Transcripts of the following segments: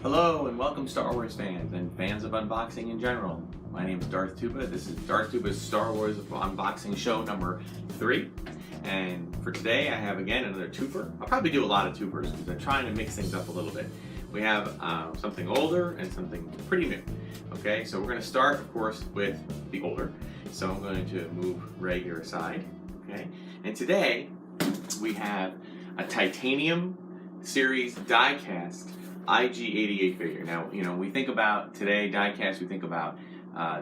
Hello and welcome Star Wars fans and fans of unboxing in general. My name is Darthtuba. This is Darthtuba's Star Wars unboxing show number 3. And for today I have again another twofer. I'll probably do a lot of twofers because I'm trying to mix things up a little bit. We have something older and something pretty new. Okay, so we're going to start of course with the older. So I'm going to move Ray here aside. Okay, and today we have a titanium series die-cast IG-88 figure. Now, we think about today die-cast, we think about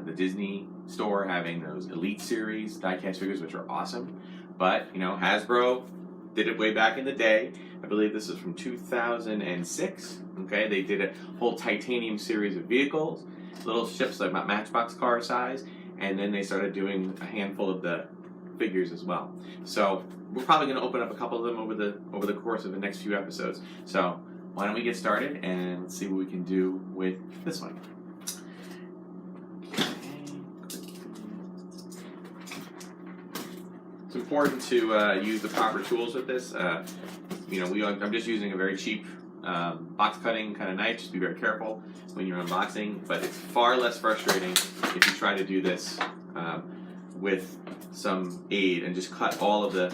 the Disney store having those Elite series die-cast figures, which are awesome. But, Hasbro did it way back in the day. I believe this is from 2006. Okay, they did a whole titanium series of vehicles, little ships like Matchbox car size, and then they started doing a handful of the figures as well. So we're probably going to open up a couple of them over the course of the next few episodes. So why don't we get started and let's see what we can do with this one. It's important to use the proper tools with this. I'm just using a very cheap box cutting kind of knife. Just be very careful when you're unboxing, but it's far less frustrating if you try to do this with some aid and just cut all of the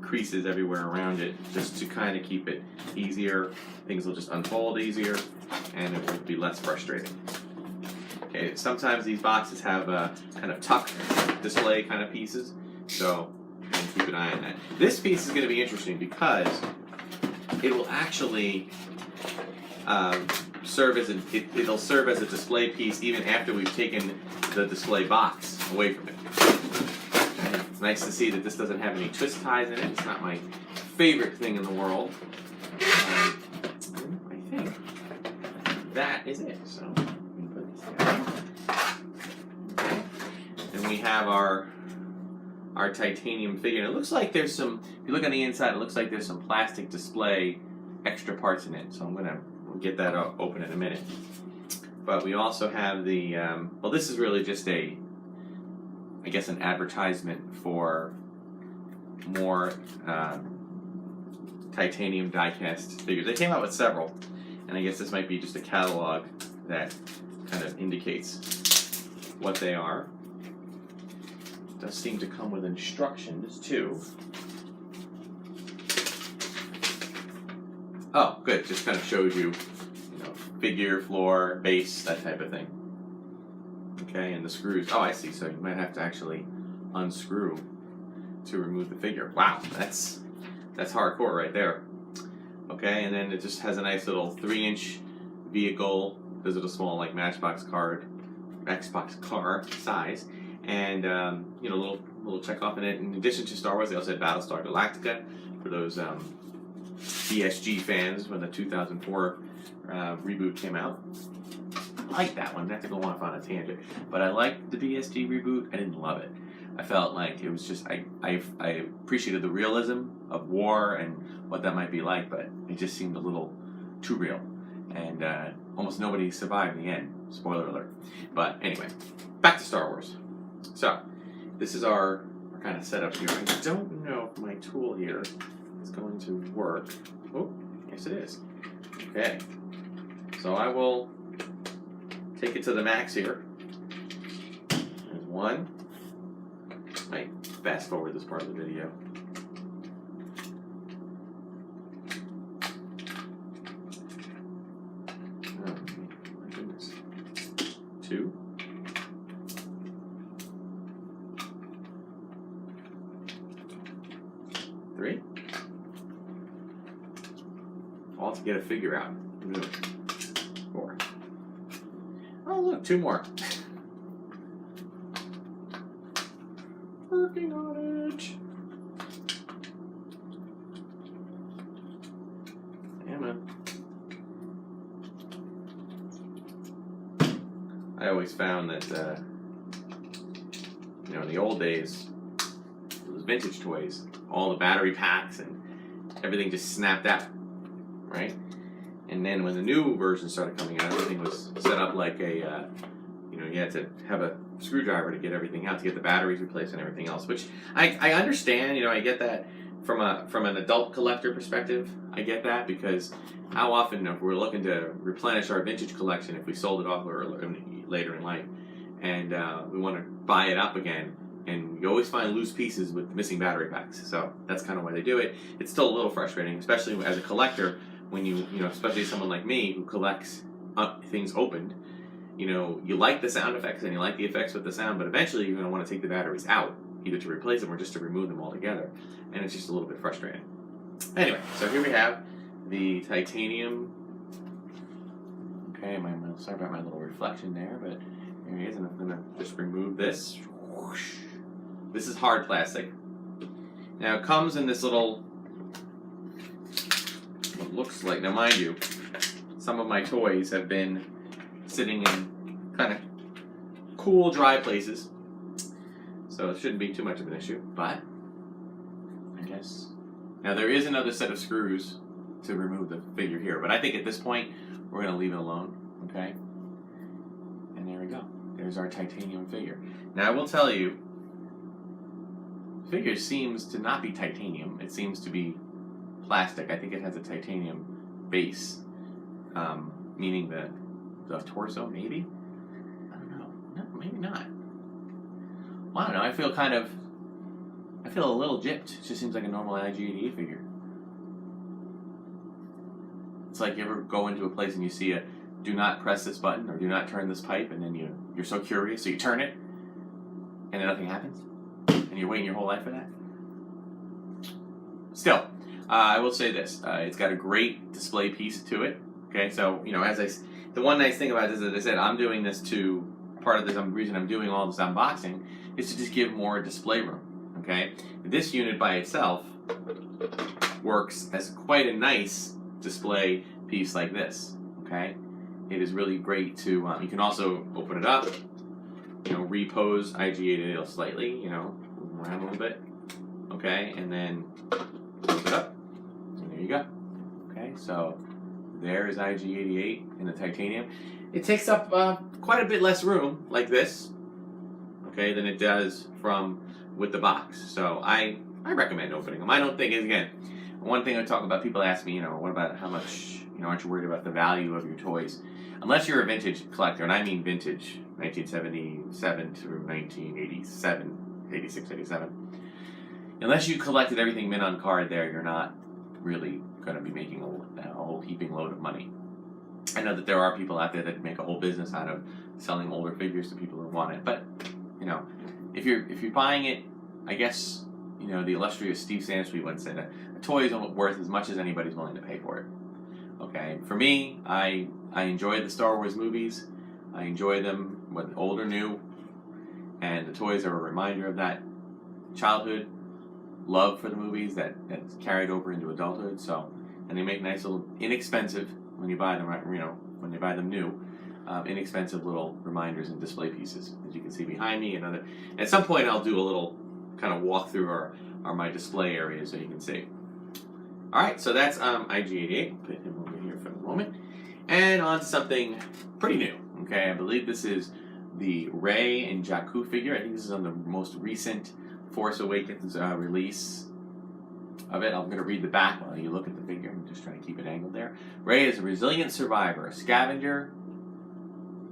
creases everywhere around it, just to kind of keep it easier. Things will just unfold easier and it will be less frustrating. Okay, sometimes these boxes have kind of tuck display kind of pieces, so keep an eye on that. This piece is going to be interesting because it will actually serve as it'll serve as a display piece even after we've taken the display box away from it. It's nice to see that this doesn't have any twist ties in it. It's not my favorite thing in the world. I think that is it. So let me put this down. Okay. And we have our titanium figure. And it looks like there's some, if you look on the inside, it looks like there's some plastic display extra parts in it. So we'll get that open in a minute. But we also have the, well, this is really just I guess an advertisement for more titanium die-cast figures. They came out with several, and I guess this might be just a catalog that kind of indicates what they are. It does seem to come with instructions too. Oh, good. Just kind of shows you, figure, floor, base, that type of thing. Okay, and the screws. Oh, I see. So you might have to actually unscrew to remove the figure. Wow, that's hardcore right there. Okay, and then it just has a nice little 3-inch vehicle. Those are the small like Matchbox car size, and little check off in it. In addition to Star Wars, they also had Battlestar Galactica for those BSG fans when the 2004 reboot came out. I like that one, not to go off on a tangent, but I liked the BSG reboot. I didn't love it. I felt like it was just, I appreciated the realism of war and what that might be like, but it just seemed a little too real. And almost nobody survived in the end. Spoiler alert. But anyway, back to Star Wars. So, this is our kind of setup here. I don't know if my tool here is going to work. Oh, yes it is. Okay. So I will take it to the max here. There's one. I fast forward this part of the video. Oh my goodness. 2. Three. All to get a figure out. 4. Oh look, 2 more. Working on it. Damn it. I always found that, in the old days, those vintage toys, all the battery packs and everything just snapped out, right? And then when the new version started coming out, everything was set up like a, you had to have a screwdriver to get everything out, to get the batteries replaced and everything else, which I understand, I get that from an adult collector perspective. I get that because how often, if we're looking to replenish our vintage collection, if we sold it off later in life, and we want to buy it up again, and you always find loose pieces with missing battery packs. So that's kind of why they do it. It's still a little frustrating, especially as a collector, when you know, especially someone like me who collects things opened. You know, you like the sound effects and you like the effects with the sound, but eventually you're going to want to take the batteries out, either to replace them or just to remove them altogether, and it's just a little bit frustrating. Anyway, so here we have the titanium. Okay, sorry about my little reflection there, but here he is, and I'm going to just remove this. Whoosh. This is hard plastic. Now it comes in this little, what looks like, now mind you, some of my toys have been sitting in kind of cool, dry places, so it shouldn't be too much of an issue, but I guess. Now there is another set of screws to remove the figure here, but I think at this point we're going to leave it alone, okay? And there we go. There's our titanium figure. Now I will tell you, the figure seems to not be titanium. It seems to be plastic. I think it has a titanium base, meaning the torso, maybe? I don't know. No, maybe not. Well, I don't know. I feel a little gypped. It just seems like a normal IG-88 figure. It's like you ever go into a place and you see a do not press this button or do not turn this pipe, and then you're so curious, so you turn it, and then nothing happens, and you're waiting your whole life for that. Still, I will say this: it's got a great display piece to it. Okay, so you know, the one nice thing about this, as I said, I'm doing this to part of the reason I'm doing all this unboxing is to just give more display room. Okay, this unit by itself works as quite a nice display piece like this. Okay. It is really great to, you can also open it up, you know, repose IG-88 slightly, you know, move around a little bit, okay, and then close it up, and there you go. Okay, so there is IG-88 in the titanium. It takes up quite a bit less room, like this, okay, than it does with the box. So I recommend opening them. I don't think, again, one thing I talk about, people ask me, you know, what about how much, you know, aren't you worried about the value of your toys? Unless you're a vintage collector, and I mean vintage, 1977 through 1987, 86, 87. Unless you collected everything mint on card there, you're not really going to be making a whole heaping load of money. I know that there are people out there that make a whole business out of selling older figures to people who want it, but, you know, if you're buying it, I guess, you know, the illustrious Steve Sansweet once said, a toy is worth as much as anybody's willing to pay for it. Okay, for me, I enjoy the Star Wars movies. I enjoy them, whether old or new, and the toys are a reminder of that childhood love for the movies that's carried over into adulthood. So, and they make nice little, inexpensive when you buy them, you know, when you buy them new, inexpensive little reminders and display pieces, as you can see behind me. At some point, I'll do a little kind of walk through our my display area so you can see. All right, so that's IG-88. Put him over here for the moment. And on to something pretty new. Okay, I believe this is the Rey and Jakku figure. I think this is on the most recent Force Awakens release of it. I'm going to read the back while you look at the figure. I'm just trying to keep it angled there. Rey is a resilient survivor, a scavenger,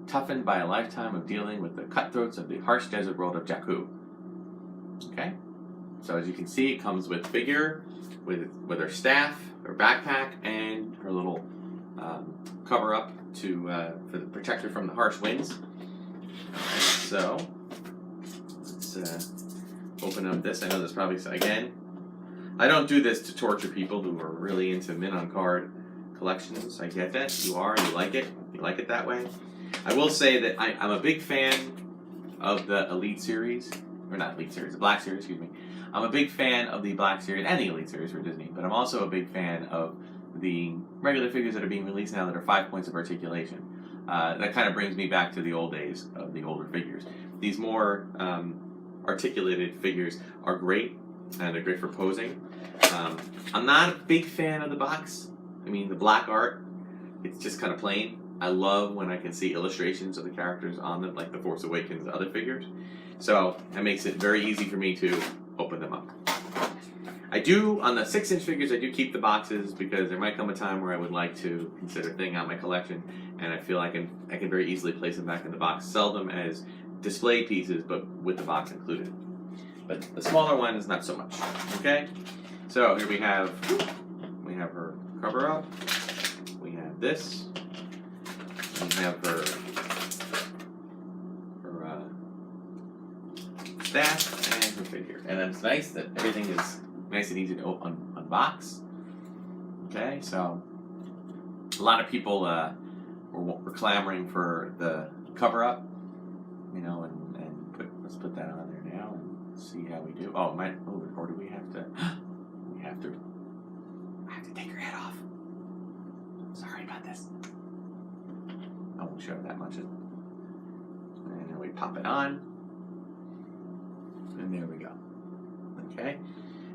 toughened by a lifetime of dealing with the cutthroats of the harsh desert world of Jakku. Okay, so as you can see, it comes with figure, with her staff, her backpack, and her little cover up for the protector from the harsh winds. Alright, so let's open up this. I know there's probably, again, I don't do this to torture people who are really into mint on card collections. I get that. You like it that way. I will say that I'm a big fan of the Elite series, or not Elite series, the Black series, excuse me. I'm a big fan of the Black series and the Elite series for Disney, but I'm also a big fan of the regular figures that are being released now that are 5 points of articulation. That kind of brings me back to the old days of the older figures. These more articulated figures are great, and they're great for posing. I'm not a big fan of the box. I mean, the black art, it's just kind of plain. I love when I can see illustrations of the characters on them, like the Force Awakens other figures. So that makes it very easy for me to open them up. I do, on the 6-inch figures, I do keep the boxes because there might come a time where I would like to consider thinning out my collection, and I feel I can very easily place them back in the box, sell them as display pieces, but with the box included. But the smaller ones, not so much. Okay? So here we have her cover up. We have this. We have her staff and her figure. And it's nice that everything is nice and easy to unbox. Okay, so a lot of people were clamoring for the cover up, you know, and let's put that on there now and see how we do. Oh, or do we have to? I have to take her head off. Sorry about this. I won't show that much. And then we pop it on. And there we go. Okay.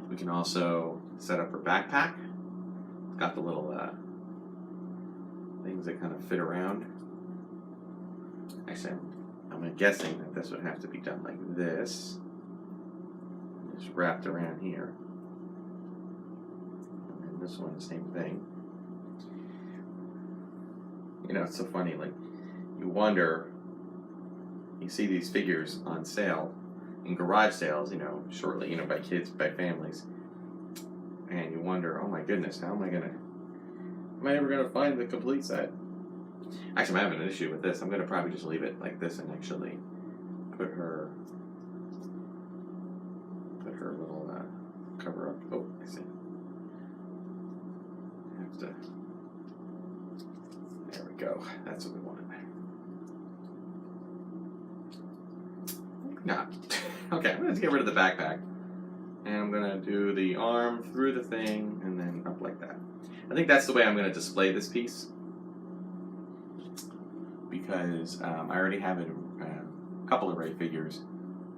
We can also set up her backpack. It's got the little things that kind of fit around. Actually, I'm guessing that this would have to be done like this. Just wrapped around here. And this one, the same thing. You know, it's so funny, like, you wonder, you see these figures on sale, in garage sales, you know, shortly, you know, by kids, by families, and you wonder, oh my goodness, am I ever gonna find the complete set? Actually, I'm having an issue with this. I'm gonna probably just leave it like this and actually put her little cover up. Oh, I see. I have to. There we go. That's what we wanted. No. Okay, I'm gonna get rid of the backpack. And I'm gonna do the arm through the thing and then up like that. I think that's the way I'm gonna display this piece. Because I already have a couple of Rey figures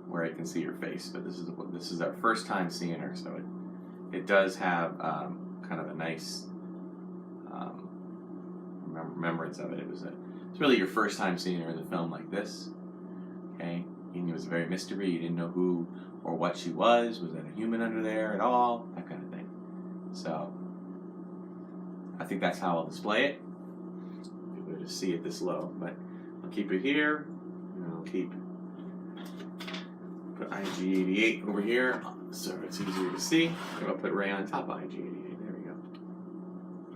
where I can see her face, but this is our first time seeing her, so it does have kind of a nice remembrance of it. It's really your first time seeing her in the film like this. Okay, and it was a very mystery. You didn't know who or what she was. Was that a human under there at all? That kind of thing. So I think that's how I'll display it. You'll just see it this low, but I'll keep it here, and I'll put IG-88 over here so it's easier to see. And I'll put Rey on top of IG-88. There we go.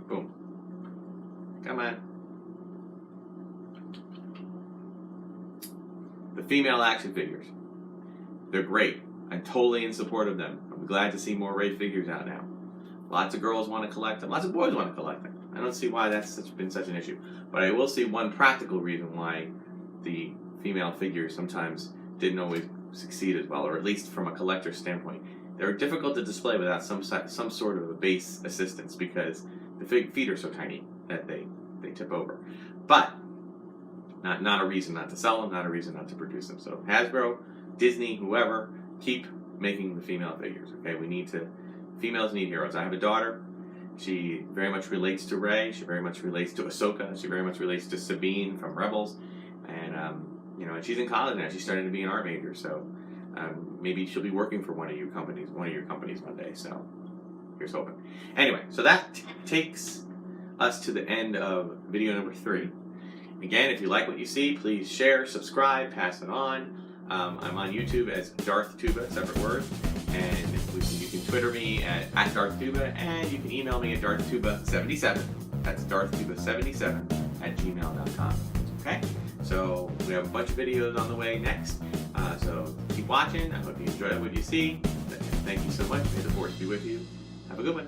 Boom. Come on. The female action figures. They're great. I'm totally in support of them. I'm glad to see more Rey figures out now. Lots of girls want to collect them. Lots of boys want to collect them. I don't see why that's been such an issue. But I will see one practical reason why the female figures sometimes didn't always succeed as well, or at least from a collector's standpoint. They're difficult to display without some sort of a base assistance because the feet are so tiny that they tip over. But not a reason not to sell them, not a reason not to produce them. So Hasbro, Disney, whoever, keep making the female figures. Okay, females need heroes. I have a daughter. She very much relates to Rey. She very much relates to Ahsoka. She very much relates to Sabine from Rebels. And and she's in college now. She's starting to be an art major. So maybe she'll be working for one of your companies one day. So here's hoping. Anyway, so that takes us to the end of video number 3. Again, if you like what you see, please share, subscribe, pass it on. I'm on YouTube as Darthtuba, separate word, and you can Twitter me at Darthtuba, and you can email me at Darthtuba77. That's Darthtuba77@gmail.com. Okay, so we have a bunch of videos on the way next. So keep watching. I hope you enjoy what you see. Thank you so much. May the force be with you. Have a good one.